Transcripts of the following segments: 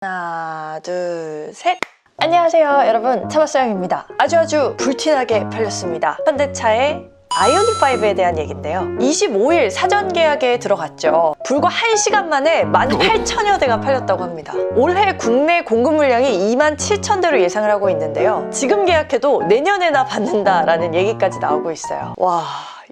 하나, 둘, 셋! 안녕하세요 여러분, 차박사영입니다. 아주 불티나게 팔렸습니다. 현대차의 아이오닉5에 대한 얘기인데요. 25일 사전 계약에 들어갔죠. 불과 1시간 만에 18,000여 대가 팔렸다고 합니다. 올해 국내 공급 물량이 27,000대로 예상을 하고 있는데요. 지금 계약해도 내년에나 받는다라는 얘기까지 나오고 있어요. 와...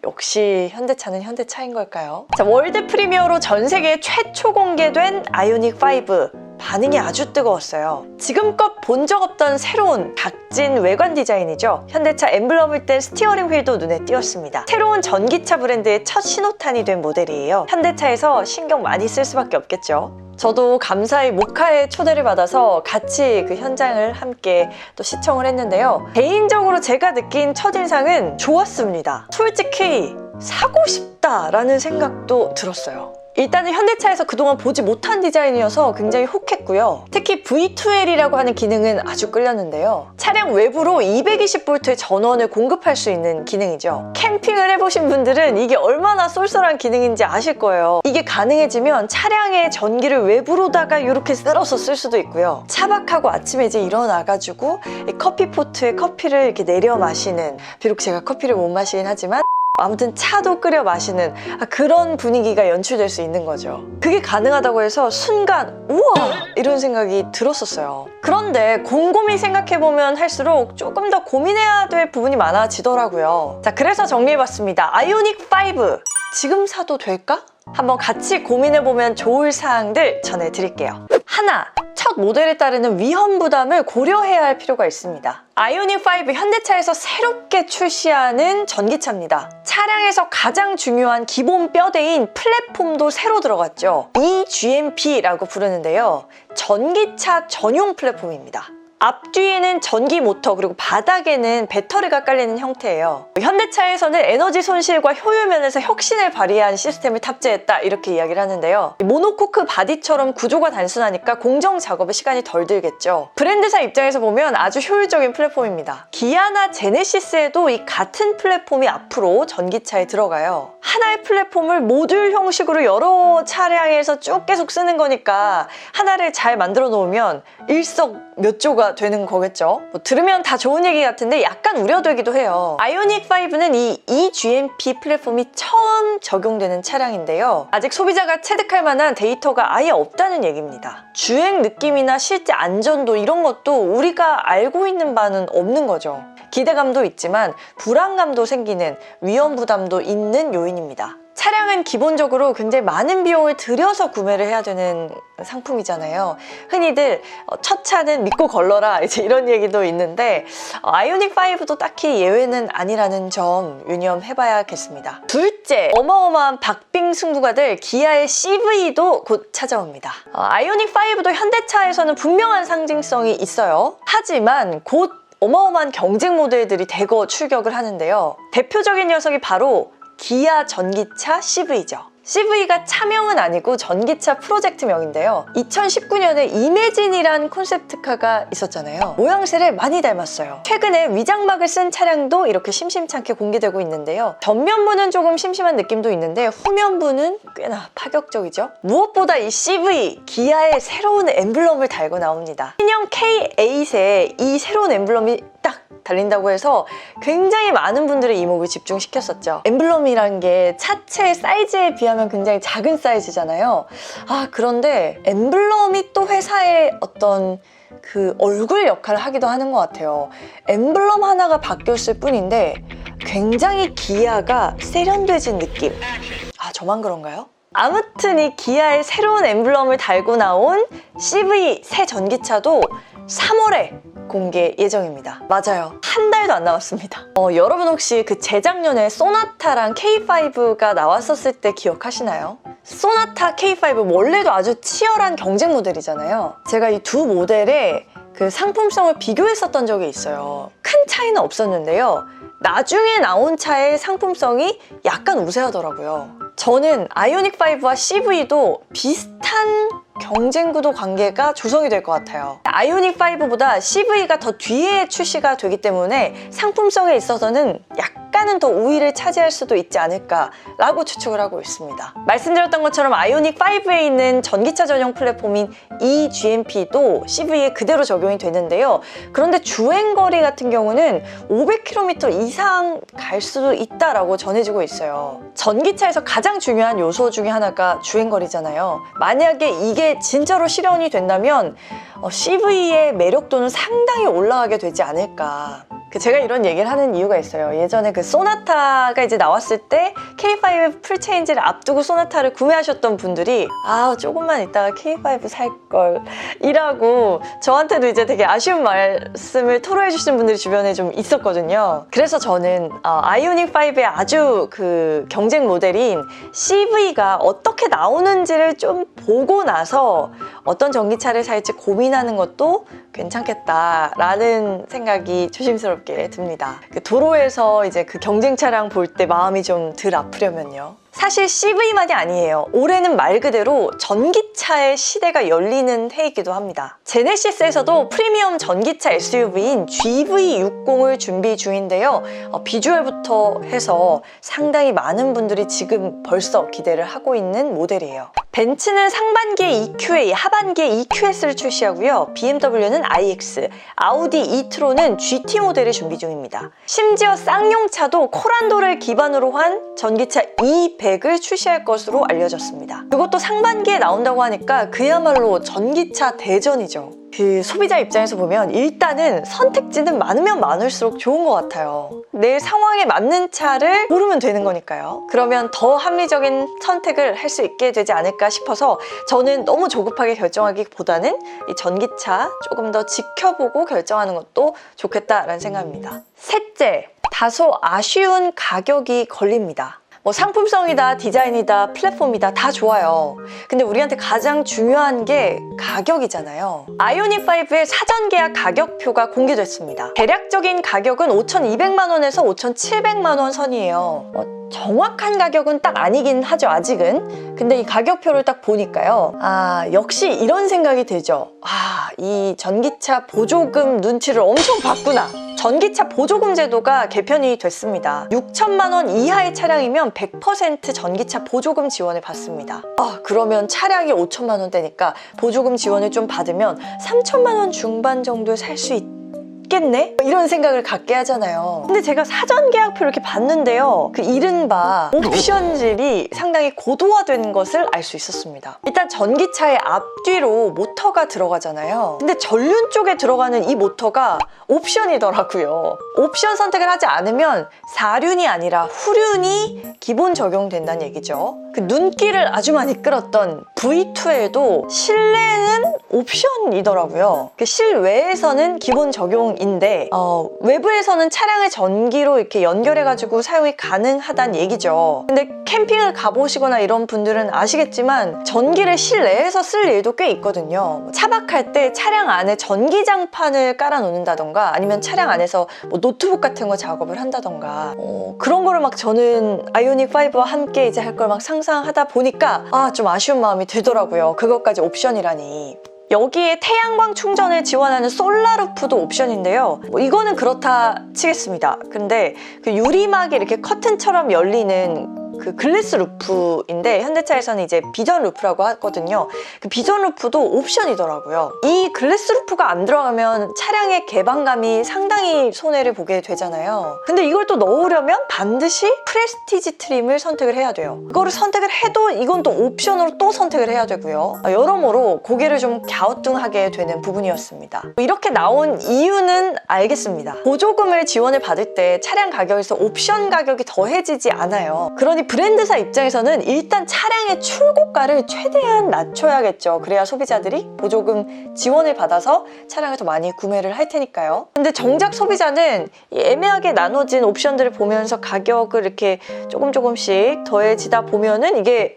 역시 현대차는 현대차인 걸까요? 자, 월드 프리미어로 전 세계 최초 공개된 아이오닉5 반응이 아주 뜨거웠어요. 지금껏 본 적 없던 새로운 각진 외관 디자인이죠. 현대차 엠블럼을 뗀 스티어링 휠도 눈에 띄었습니다. 새로운 전기차 브랜드의 첫 신호탄이 된 모델이에요. 현대차에서 신경 많이 쓸 수밖에 없겠죠. 저도 감사히 모카에 초대를 받아서 같이 그 현장을 함께 또 시청을 했는데요. 개인적으로 제가 느낀 첫인상은 좋았습니다. 솔직히 사고 싶다라는 생각도 들었어요. 일단은 현대차에서 그동안 보지 못한 디자인이어서 굉장히 혹했고요. 특히 V2L이라고 하는 기능은 아주 끌렸는데요. 차량 외부로 220V의 전원을 공급할 수 있는 기능이죠. 캠핑을 해보신 분들은 이게 얼마나 쏠쏠한 기능인지 아실 거예요. 이게 가능해지면 차량의 전기를 외부로다가 이렇게 쓸어서 쓸 수도 있고요. 차박하고 아침에 이제 일어나가지고 커피포트에 커피를 이렇게 내려 마시는, 비록 제가 커피를 못 마시긴 하지만 아무튼 차도 끓여 마시는 그런 분위기가 연출될 수 있는 거죠. 그게 가능하다고 해서 순간 우와! 이런 생각이 들었었어요. 그런데 곰곰이 생각해보면 할수록 조금 더 고민해야 될 부분이 많아지더라고요. 자, 그래서 정리해봤습니다. 아이오닉5 지금 사도 될까? 한번 같이 고민해보면 좋을 사항들 전해드릴게요. 하나, 첫 모델에 따르는 위험 부담을 고려해야 할 필요가 있습니다. 아이오닉5 현대차에서 새롭게 출시하는 전기차입니다. 차량에서 가장 중요한 기본 뼈대인 플랫폼도 새로 들어갔죠. eGMP라고 부르는데요. 전기차 전용 플랫폼입니다. 앞뒤에는 전기 모터, 그리고 바닥에는 배터리가 깔리는 형태예요. 현대차에서는 에너지 손실과 효율 면에서 혁신을 발휘한 시스템을 탑재했다, 이렇게 이야기를 하는데요. 모노코크 바디처럼 구조가 단순하니까 공정 작업에 시간이 덜 들겠죠. 브랜드사 입장에서 보면 아주 효율적인 플랫폼입니다. 기아나 제네시스에도 이 같은 플랫폼이 앞으로 전기차에 들어가요. 하나의 플랫폼을 모듈 형식으로 여러 차량에서 쭉 계속 쓰는 거니까 하나를 잘 만들어 놓으면 일석몇조가 되는 거겠죠. 들으면 다 좋은 얘기 같은데 약간 우려되기도 해요. 아이오닉5는 이 eGMP 플랫폼이 처음 적용되는 차량인데요. 아직 소비자가 체득할 만한 데이터가 아예 없다는 얘기입니다. 주행 느낌이나 실제 안전도 이런 것도 우리가 알고 있는 바는 없는 거죠. 기대감도 있지만 불안감도 생기는, 위험 부담도 있는 요인입니다. 차량은 기본적으로 굉장히 많은 비용을 들여서 구매를 해야 되는 상품이잖아요. 흔히들 첫 차는 믿고 걸러라, 이제 이런 얘기도 있는데 아이오닉5도 딱히 예외는 아니라는 점 유념해봐야겠습니다. 둘째, 어마어마한 박빙 승부가 될 기아의 CV도 곧 찾아옵니다. 아이오닉5도 현대차에서는 분명한 상징성이 있어요. 하지만 곧 어마어마한 경쟁 모델들이 대거 출격을 하는데요. 대표적인 녀석이 바로 기아 전기차 CV죠. CV가 차명은 아니고 전기차 프로젝트명인데요. 2019년에 이매진이란 콘셉트카가 있었잖아요. 모양새를 많이 닮았어요. 최근에 위장막을 쓴 차량도 이렇게 심심찮게 공개되고 있는데요. 전면부는 조금 심심한 느낌도 있는데 후면부는 꽤나 파격적이죠. 무엇보다 이 CV, 기아의 새로운 엠블럼을 달고 나옵니다. 신형 K8에 이 새로운 엠블럼이 딱 달린다고 해서 굉장히 많은 분들의 이목을 집중시켰었죠. 엠블럼이란 게 차체 사이즈에 비하면 굉장히 작은 사이즈잖아요. 그런데 엠블럼이 또 회사의 어떤 그 얼굴 역할을 하기도 하는 것 같아요. 엠블럼 하나가 바뀌었을 뿐인데 굉장히 기아가 세련돼진 느낌. 저만 그런가요? 아무튼 이 기아의 새로운 엠블럼을 달고 나온 CV 새 전기차도 3월에 공개 예정입니다. 맞아요. 한 달도 안 남았습니다. 여러분 혹시 그 재작년에 소나타랑 K5가 나왔었을 때 기억하시나요? 소나타 K5 원래도 아주 치열한 경쟁 모델이잖아요. 제가 이 두 모델의 그 상품성을 비교했었던 적이 있어요. 큰 차이는 없었는데요. 나중에 나온 차의 상품성이 약간 우세하더라고요. 저는 아이오닉5와 CV도 비슷한 경쟁구도 관계가 조성이 될 것 같아요. 아이오닉5보다 CV가 더 뒤에 출시가 되기 때문에 상품성에 있어서는 약간 약간은 더 우위를 차지할 수도 있지 않을까라고 추측을 하고 있습니다. 말씀드렸던 것처럼 아이오닉 5에 있는 전기차 전용 플랫폼인 eGMP도 CV에 그대로 적용이 되는데요. 그런데 주행거리 같은 경우는 500km 이상 갈 수도 있다라고 전해지고 있어요. 전기차에서 가장 중요한 요소 중에 하나가 주행거리잖아요. 만약에 이게 진짜로 실현이 된다면 CV의 매력도는 상당히 올라가게 되지 않을까. 제가 이런 얘기를 하는 이유가 있어요. 예전에 그 소나타가 이제 나왔을 때 K5 풀체인지를 앞두고 소나타를 구매하셨던 분들이 조금만 있다가 K5 살걸 이라고 저한테도 이제 되게 아쉬운 말씀을 토로해 주시는 분들이 주변에 좀 있었거든요. 그래서 저는 아이오닉 5의 아주 그 경쟁 모델인 CV가 어떻게 나오는지를 좀 보고 나서 어떤 전기차를 살지 고민하는 것도 괜찮겠다라는 생각이 조심스럽게 듭니다. 도로에서 이제 그 경쟁 차량 볼 때 마음이 좀 덜 아프려면요. 사실 CV만이 아니에요. 올해는 말 그대로 전기차의 시대가 열리는 해이기도 합니다. 제네시스에서도 프리미엄 전기차 SUV인 GV60을 준비 중인데요. 비주얼부터 해서 상당히 많은 분들이 지금 벌써 기대를 하고 있는 모델이에요. 벤츠는 상반기에 EQA, 하반기에 EQS를 출시하고요. BMW는 iX, 아우디 e-tron은 GT 모델을 준비 중입니다. 심지어 쌍용차도 코란도를 기반으로 한 전기차 E100을 출시할 것으로 알려졌습니다. 그것도 상반기에 나온다고 하니까 그야말로 전기차 대전이죠. 그 소비자 입장에서 보면 일단은 선택지는 많으면 많을수록 좋은 것 같아요. 내 상황에 맞는 차를 고르면 되는 거니까요. 그러면 더 합리적인 선택을 할 수 있게 되지 않을까 싶어서 저는 너무 조급하게 결정하기보다는 이 전기차 조금 더 지켜보고 결정하는 것도 좋겠다라는 생각입니다. 셋째, 다소 아쉬운 가격이 걸립니다. 상품성이다, 디자인이다, 플랫폼이다 다 좋아요. 근데 우리한테 가장 중요한 게 가격이잖아요. 아이오닉 5의 사전 계약 가격표가 공개됐습니다. 대략적인 가격은 5,200만 원에서 5,700만 원 선이에요. 정확한 가격은 딱 아니긴 하죠, 아직은. 근데 이 가격표를 딱 보니까요. 역시 이런 생각이 들죠. 이 전기차 보조금 눈치를 엄청 봤구나. 전기차 보조금 제도가 개편이 됐습니다. 6천만 원 이하의 차량이면 100% 전기차 보조금 지원을 받습니다. 그러면 차량이 5천만 원대니까 보조금 지원을 좀 받으면 3천만 원 중반 정도에 살 수 있겠네? 이런 생각을 갖게 하잖아요. 근데 제가 사전 계약표 이렇게 봤는데요. 그 이른바 옵션질이 상당히 고도화된 것을 알 수 있었습니다. 일단 전기차의 앞뒤로 모터가 들어가잖아요. 근데 전륜 쪽에 들어가는 이 모터가 옵션이더라고요. 옵션 선택을 하지 않으면 4륜이 아니라 후륜이 기본 적용된다는 얘기죠. 그 눈길을 아주 많이 끌었던 V2에도 실내는 옵션이더라고요. 그 실외에서는 기본 적용인데 외부에서는 차량을 전기로 이렇게 연결해가지고 사용이 가능하다는 얘기죠. 근데 캠핑을 가보시거나 이런 분들은 아시겠지만 전기를 실내에서 쓸 일도 꽤 있거든요. 차박할 때 차량 안에 전기장판을 깔아 놓는다던가 아니면 차량 안에서 노트북 같은 거 작업을 한다던가 그런 거를 막 저는 아이오닉 5와 함께 이제 할 걸 막 상상하다 보니까 좀 아쉬운 마음이 들더라고요. 그것까지 옵션이라니. 여기에 태양광 충전을 지원하는 솔라루프도 옵션인데요. 이거는 그렇다 치겠습니다. 근데 그 유리막이 이렇게 커튼처럼 열리는 그 글래스 루프인데 현대차에서는 이제 비전 루프라고 하거든요. 그 비전 루프도 옵션이더라고요. 이 글래스 루프가 안 들어가면 차량의 개방감이 상당히 손해를 보게 되잖아요. 근데 이걸 또 넣으려면 반드시 프레스티지 트림을 선택을 해야 돼요. 그거를 선택을 해도 이건 또 옵션으로 또 선택을 해야 되고요. 여러모로 고개를 좀 갸우뚱하게 되는 부분이었습니다. 이렇게 나온 이유는 알겠습니다. 보조금을 지원을 받을 때 차량 가격에서 옵션 가격이 더해지지 않아요. 그러니 브랜드사 입장에서는 일단 차량의 출고가를 최대한 낮춰야겠죠. 그래야 소비자들이 보조금 지원을 받아서 차량을 더 많이 구매를 할 테니까요. 근데 정작 소비자는 애매하게 나눠진 옵션들을 보면서 가격을 이렇게 조금씩 더해지다 보면은 이게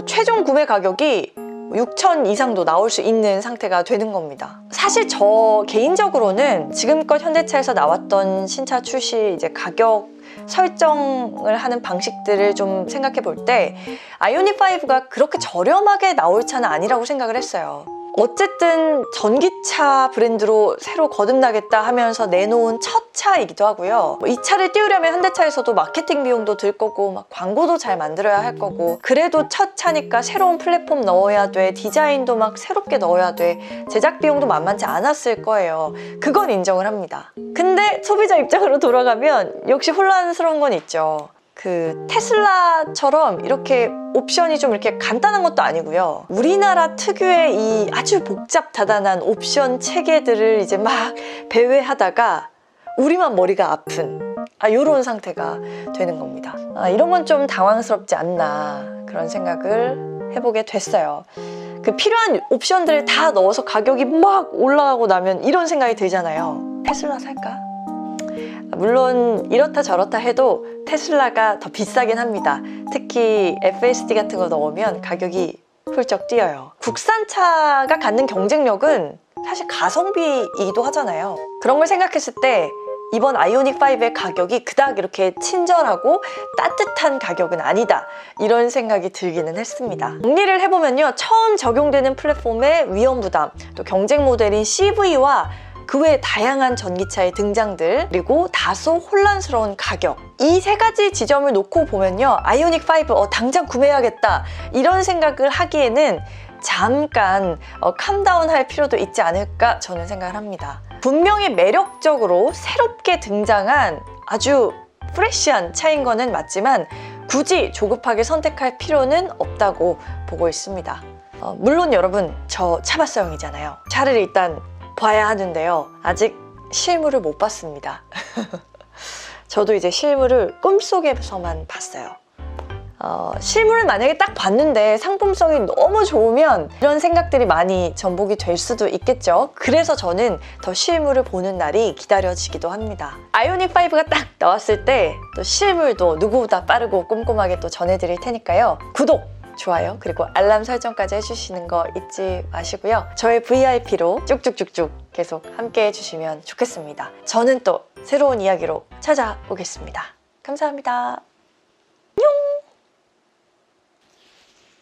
최종 구매 가격이 6천 이상도 나올 수 있는 상태가 되는 겁니다. 사실 저 개인적으로는 지금껏 현대차에서 나왔던 신차 출시 이제 가격 설정을 하는 방식들을 좀 생각해 볼 때 아이오닉 5가 그렇게 저렴하게 나올 차는 아니라고 생각을 했어요. 어쨌든 전기차 브랜드로 새로 거듭나겠다 하면서 내놓은 첫 차이기도 하고요. 이 차를 띄우려면 현대차에서도 마케팅 비용도 들 거고 막 광고도 잘 만들어야 할 거고, 그래도 첫 차니까 새로운 플랫폼 넣어야 돼, 디자인도 막 새롭게 넣어야 돼, 제작 비용도 만만치 않았을 거예요. 그건 인정을 합니다. 근데 소비자 입장으로 돌아가면 역시 혼란스러운 건 있죠. 그 테슬라처럼 이렇게 옵션이 좀 이렇게 간단한 것도 아니고요. 우리나라 특유의 이 아주 복잡다단한 옵션 체계들을 이제 막 배회하다가 우리만 머리가 아픈 요런 상태가 되는 겁니다. 이런 건 좀 당황스럽지 않나, 그런 생각을 해보게 됐어요. 그 필요한 옵션들을 다 넣어서 가격이 막 올라가고 나면 이런 생각이 들잖아요. 테슬라 살까? 물론 이렇다 저렇다 해도 테슬라가 더 비싸긴 합니다. 특히 FSD 같은 거 넣으면 가격이 훌쩍 뛰어요. 국산차가 갖는 경쟁력은 사실 가성비이기도 하잖아요. 그런 걸 생각했을 때 이번 아이오닉 5의 가격이 그닥 이렇게 친절하고 따뜻한 가격은 아니다, 이런 생각이 들기는 했습니다. 정리를 해보면요, 처음 적용되는 플랫폼의 위험 부담, 또 경쟁 모델인 CV와 그 외 다양한 전기차의 등장들, 그리고 다소 혼란스러운 가격, 이 세 가지 지점을 놓고 보면요, 아이오닉 5 당장 구매해야겠다 이런 생각을 하기에는 잠깐 캄다운 할 필요도 있지 않을까 저는 생각을 합니다. 분명히 매력적으로 새롭게 등장한 아주 프레시한 차인 거는 맞지만 굳이 조급하게 선택할 필요는 없다고 보고 있습니다. 물론 여러분, 저 차박사형이잖아요. 차를 일단 봐야 하는데요, 아직 실물을 못 봤습니다. 저도 이제 실물을 꿈속에서만 봤어요. 실물을 만약에 딱 봤는데 상품성이 너무 좋으면 이런 생각들이 많이 전복이 될 수도 있겠죠. 그래서 저는 더 실물을 보는 날이 기다려지기도 합니다. 아이오닉 5가 딱 나왔을 때 또 실물도 누구보다 빠르고 꼼꼼하게 또 전해드릴 테니까요. 구독! 좋아요, 그리고 알람 설정까지 해주시는 거 잊지 마시고요. 저의 VIP로 쭉쭉쭉쭉 계속 함께 해주시면 좋겠습니다. 저는 또 새로운 이야기로 찾아오겠습니다. 감사합니다.